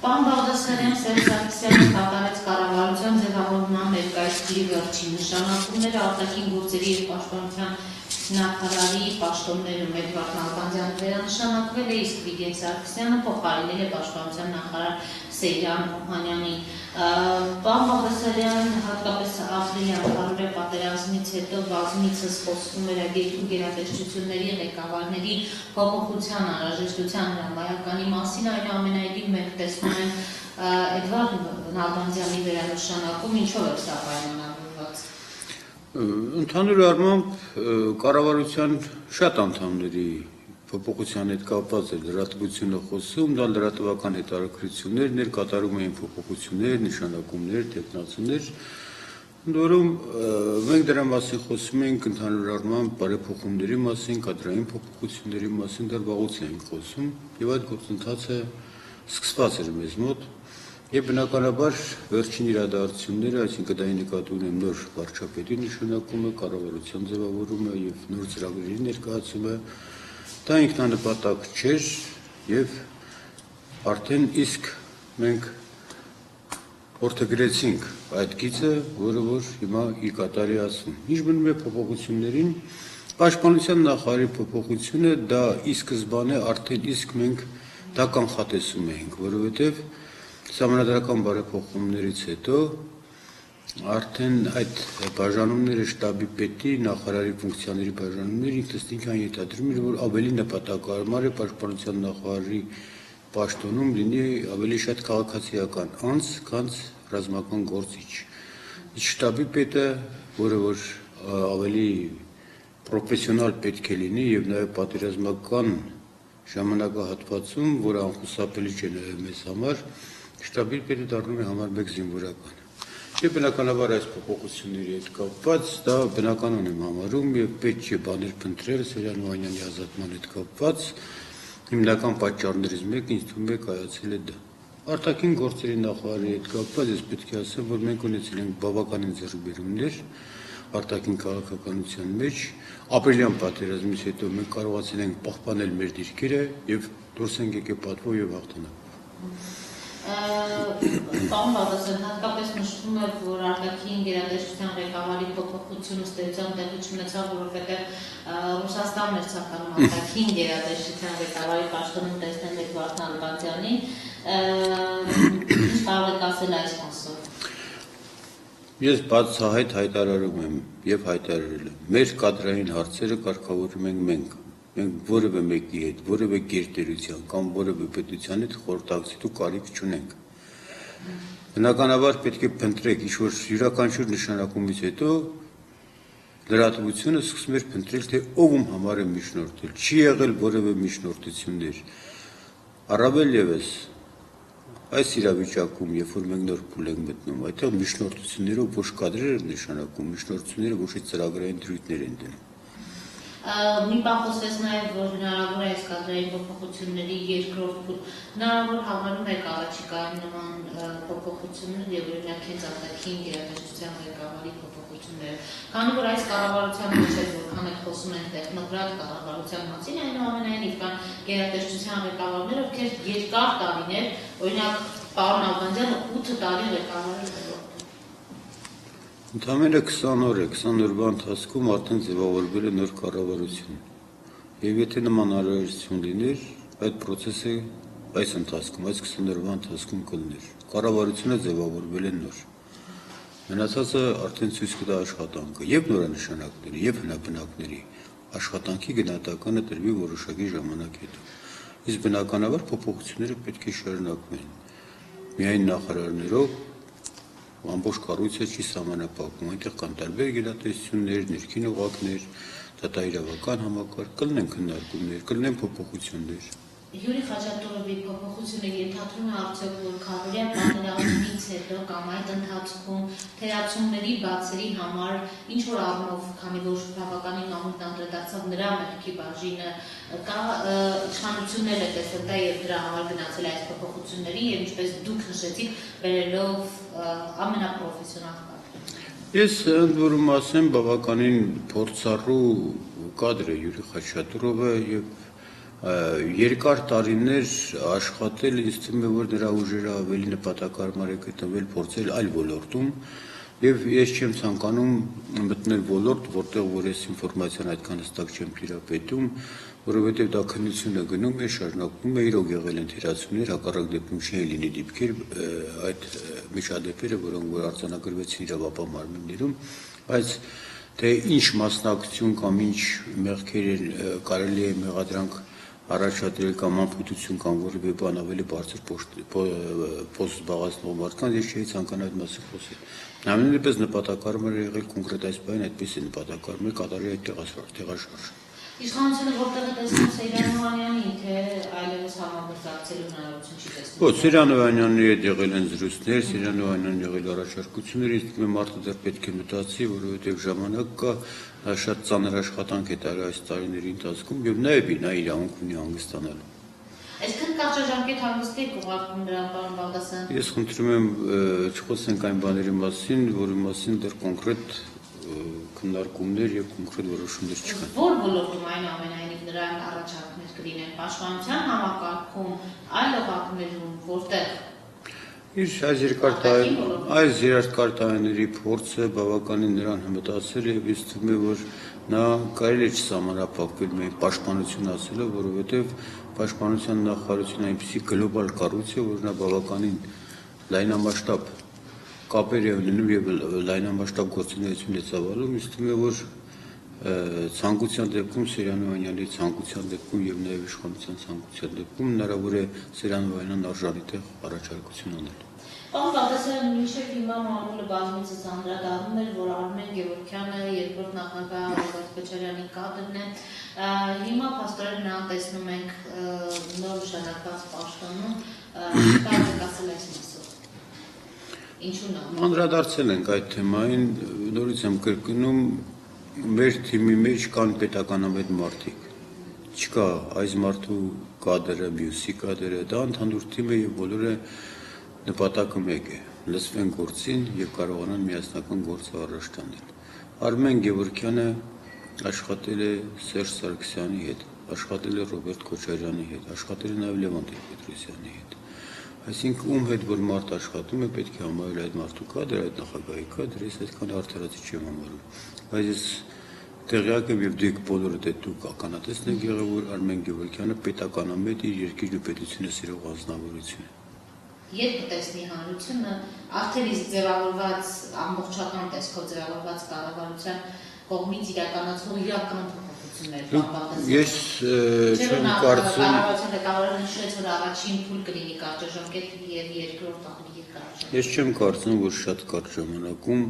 Պարոն Բաղդասարյան, Սերժ Սարգսյանը կատարեց կառավարության ձևավորման ներկայացուցիչի վերջին նշանակումները արտաքին գործերի և պաշտպանության նախարարի պաշտոններում Էդվարդ Նալբանդյանը վերանշանակվել է, իսկ Վիգեն Սարգսյանը փոխարինել է պաշտպանության նախարար Սեյրան Օհանյանին։ Պարոն Բաղդասարյան, հատկապես ապրիլյան 100-րդ պատերազմից հետո բազմիցս խոսվում էր երկու գերատեսչությունների ղեկավարների փոփոխության անհրաժեշտության հրամայականի մասին, այնուամենայնիվ մենք տեսնում ենք Էդվարդ Նալբանդյանի վերանշանակում, ինչով է սա պայմանավորված։ Ընդհանուր առմամբ կառավարության շատ անդամների փոփոխության հետ կապված էր լրատվությունը խոսում, դա լրատվական հետաքրքրություններ կատարում էին փոփոխություններ, նշանակումներ, տեխնացուներ, որում մենք դրա մասին խոսում ենք ընդհանուր առմամբ բարեփոխումների մասին, կադրային փոփոխությունների մասին, դա վաղուց ենք խոսում, եւ այդ գործընթացը սկսված էր մեզ մոտ, եւ բնականաբար վերջին իրադարձությունները, այսինքն դա նկատի ունեմ նոր վարչապետի նշանակումը, կառավարության ձևավորումը եւ նոր ծրագրերի ներկայացումը, դա ինքնանպատակ չէր եւ արդեն իսկ մենք որդեգրեցինք այդ գիծը, որը որ հիմա ի կատարի ասում։ Ինչ մնում է փոփոխություններին, պաշտպանության նախարարի փոփոխությունը դա ի սկզբանե արդեն իսկ մենք դա կանխատեսում էինք, որովհետեւ Սահմանադրական բարեփոխումներից հետո արդեն այդ բաժանումները շտաբի պետի նախարարի ֆունկցիաների բաժանումները ինքնին ենթադրում էր, որ ավելի նպատակահարմար է պաշտպանության նախարարի պաշտոնում լինի ավելի շատ քաղաքացիական անձ, քան ռազմական գործիչ։ Շտաբի պետը, որը որ ավելի պրոֆեսիոնալ պետք է լինի եւ նաեւ պատերազմական ժամանակահատվածում, որը անխուսափելի չէ նաեւ մեզ համար, շտաբի պետը դառնում է համար 1 զինվորական։ Եվ բնականաբար այս փոփոխությունների հետ կապված դա բնականon եմ համարում եւ պետք չէ բաներ փնտրել Սեյրան Օհանյանի ազատման հետ կապված հիմնական պատճառներից մեկը ինձ թվում է կայացել է դա։ Արտաքին գործերի նախարարի հետ կապված ես պետք է ասեմ, որ մենք ունեցել ենք բավականին ձեռքբերումներ արտաքին քաղաքականության մեջ, ապրիլյան պատերազմից հետո մենք կարողացել ենք պահպանել մեր դիրքերը եւ դուրս ենք եկել պատվով եւ հաղթանակով։ Պարոն Բաղդասարյան, հատկապես նշվում է, որ արտաքին գերատեսչության ղեկավարի փոփոխությունը ստեղծան տեղի չունեցավ, որովհետև Ռուսաստանն էր ցանկանում արտաքին գերատեսչության ղեկավարի պաշտոնում տեսնել Էդվարդ Նալբանդյանին, ինչ կարող եք ասել այս մասով։ Ես բացահայտ հայտարարում եմ եւ հայտարարել եմ, մեր կադրային հարցերը կարգավորում ենք մենք։ Մենք որևէ մեկի հետ, որևէ գերտերության կամ որևէ պետության հետ խորհրդակցելու կարիք չունենք։ Բնականաբար պետք է փնտրեք ինչ-որ յուրաքանչյուր նշանակումից հետո լրատվությունը սկսում էր փնտրել, թե ով ում համար է միջնորդել։ Չի եղել որևէ միջնորդություններ։ Առավել ևս այս իրավիճակում, երբ որ մենք նոր փուլ ենք մտնում, այդտեղ միջնորդություններով ոչ կադրեր են նշանակում, միջնորդությունները ոչ ծրագրային դրույթներ են դնում։ Մի բան խոսվեց նաև, որ հնարավոր է այս կադրային փոփոխությունների երկրորդ փուլ, հնարավոր համարում եք առաջիկայում նման փոփոխություններ եւ օրինակ հենց արտաքին գերատեսչության ղեկավարի փոփոխությունները, քանի որ այս կառավարության մեջ է որքան է խոսում են տեխնոկրատ կառավարության մասին, այնուամենայնիվ կան գերատեսչության ղեկավարներ, ովքեր երկար տարիներ, օրինակ պարոն Նալբանդյանը 8 տարի ղեկավարել է։ Ընդամենը 20 օր է, 20 օրվա ընթացքում արդեն ձևավորվել է նոր կառավարություն։ Եվ եթե նման անհրաժեշտություն լիներ, այդ process-ը այս ընթացքում, այս 20 օրվա ընթացքում կլիներ։ Կառավարությունը ձևավորվել է նոր։ Մնացածը արդեն ցույց կտա աշխատանքը, եւ նորանշանակների, եւ հնաբնակների աշխատանքի գնահատականը տրվի որոշակի ժամանակ հետո։ Իսկ բնականաբար փոփոխությունները պետք է շարունակվեն։ Միայն նախարարներով ամբողջ կառույցը չի սահմանափակվում, այնտեղ կան տարբեր գերատեսչություններ, ներքին օղակներ, դատաիրավական համակարգ, կլինեն քննարկումներ, կլինեն փոփոխություններ։ Յուրի Խաչատուրովի փոփոխությունը ենթադրում է արդյոք, որ քարորիա պատերազմից հետո կամ այդ ընթացքում թերացումների բացերի համար ինչ որ առումով, քանի որ բավականին ամուր անդրադարձավ նրա մեղքի բաժինը, կա իշխանություններ է տեսել դա եւ դրա համար գնացել այս փոփոխությունների եւ ինչպես դուք նշեցիք, բերելով ամենապրոֆեսիոնալ կadr։ Ես ընդ որում ասեմ բավականին փորձառու կadr է Յուրի Խաչատուրովը եւ երկար տարիներ աշխատել, ինձ թվում է, որ նրա ուժերը ավելի նպատակարար է գտնվել փորձել այլ ոլորտում, եւ ես չեմ ցանկանում մտնել ոլորտ, որտեղ որ ես ինֆորմացիան այդքան հստակ չեմ տիրապետում, որովհետեւ դա քննությունը գնում է, շարունակվում է, իրոք եղել են թերացումներ, հակառակ դեպքում չէին լինի դեպքեր, այդ միջադեպերը, որոնք որ արձանագրվեցին իրավապահ մարմիններում, բայց թե ինչ մասնակցություն կամ ինչ մեղքեր կարելի է մեղադրանք առաջադրել կամ անփույթություն կամ որևէ բան ավելի բարձր պոստ զբաղեցնող մարդկանց, ես չէի ցանկանա այդ մասին խոսել։ Ամենևս նպատակարար է եղել կոնկրետ այս բանը, այդպես է նպատակարար է կատարել այդ տեղաշարժը։ Իշխանությունը որտեղ է տեսնում Սեյրան Օհանյանին, թե այլևս համագործակցելու հնարավորություն չի տեսնում։ Ոչ, Սեյրան Օհանյանի հետ եղել են զրույցներ, Սեյրան Օհանյանն եղել առաջարկություններ, ինձ թվում է մարդը դեռ պետք է մտածի, որովհետև ժամանակ կա, շատ ծանր աշխատանք է տարել այս տարիների ընթացքում եւ նաեւ նա իրավունք ունի հանգստանալու։ Այսքան կարճաժամկետ հանգստի կողարկում դրան, պարոն Բաղդասարյան։ Ես խնդրում եմ չխոսենք այն բաների մասին, որի մասին դեռ կոնկրետ քննարկումներ եւ կոնկրետ որոշումներ չկան։ Որ ոլորտում այնուամենայնիվ նրան առաջարկներ կլինեն պաշտպանության համակարգում, այլ օղակներում, որտեղ Այս երկար տարիների փորձը բավականին նրան հմտացել է եւ ինձ թվում է, որ նա կարելի է չսահմանափակվել միայն պաշտպանություն ասելով, որովհետեւ պաշտպանության նախարարությունը այնպիսի գլոբալ կառույց է, որ նա բավականին լայնամասշտաբ կապեր է ունենում եւ լայնամասշտաբ գործունեություն է ծավալում, ինձ թվում է, որ ցանկության դեպքում Սեյրան Օհանյանի ցանկության դեպքում եւ նաեւ իշխանության ցանկության դեպքում հնարավոր է Սեյրան Օհանյանն արժանի տեղ առաջարկություն անել։ Պարոն Բաղդասարյան, մինչև հիմա մամուլը բազմիցս անդրադառնում էր, որ Արմեն Գևորգյանը երկրորդ նախագահ Ռոբերտ Քոչարյանի կադրն է, հիմա փաստորեն նրան տեսնում ենք նոր նշանակված պաշտոնում, կարելի կասել այս մասով։ Ինչու՞ նա։ Անդրադարձել ենք այդ թեմային, նորից եմ կրկնում, մեր թիմի մեջ կան պետականամետ մարդիկ, չկա այս մարդու կադրը, մյուսի կադրը, դա ընդհանուր թիմ է եւ բոլորը նպատակը մեկ է, լսվեն գործին եւ կարողանան միասնական գործը առաջ տանել։ Արմեն Գևորգյանը աշխատել է Սերժ Սարգսյանի հետ, աշխատել է Ռոբերտ Քոչարյանի հետ, աշխատել է նաեւ Լևոն Տեր-Պետրոսյանի հետ։ Այսինքն ում հետ որ մարդ աշխատում է, պետք է համարել այդ մարդու կադրը, այդ նախագահի կադրը, ես այդքան արդարացի չեմ համարում։ Բայց ես տեղյակ եմ եւ դուք բոլորդ դուք ականատեսն եք եղել, որ Արմեն Գևորգյանը պետականամետ իր երկրի ու պետությունը սիրող անձնավորություն է։ Երբ կտեսնի հանրությունը արդեն իսկ ձևավորված ամբողջական տեսքով ձևավորված կառավարության կողմից իրականացվող իրական փոփոխություններ, Ես չեմ կարծում, կառավարության ղեկավարը նշեց, որ առաջին փուլ կլինի կարճաժամկետ եւ երկրորդ ավելի երկար։ Ես չեմ կարծում, որ շատ կարճ ժամանակում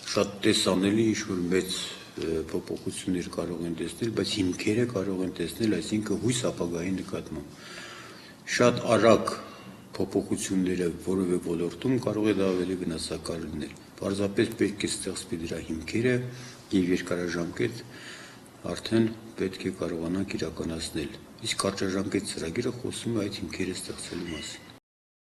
շատ տեսանելի ինչ-որ մեծ փոփոխություններ կարող են տեսնել, բայց հիմքերը կարող են տեսնել, այսինքն հույս ապագայի նկատմամբ։ Շատ արագ փոփոխությունները որևէ ոլորտում կարող է դա ավելի վնասակար լինել։ Պարզապես պետք է ստեղծվի դրա հիմքերը եւ երկարաժամկետ արդեն պետք է կարողանանք իրականացնել։ Իսկ կարճաժամկետ ծրագիրը խոսում է այդ հիմքերը ստեղծելու մասին։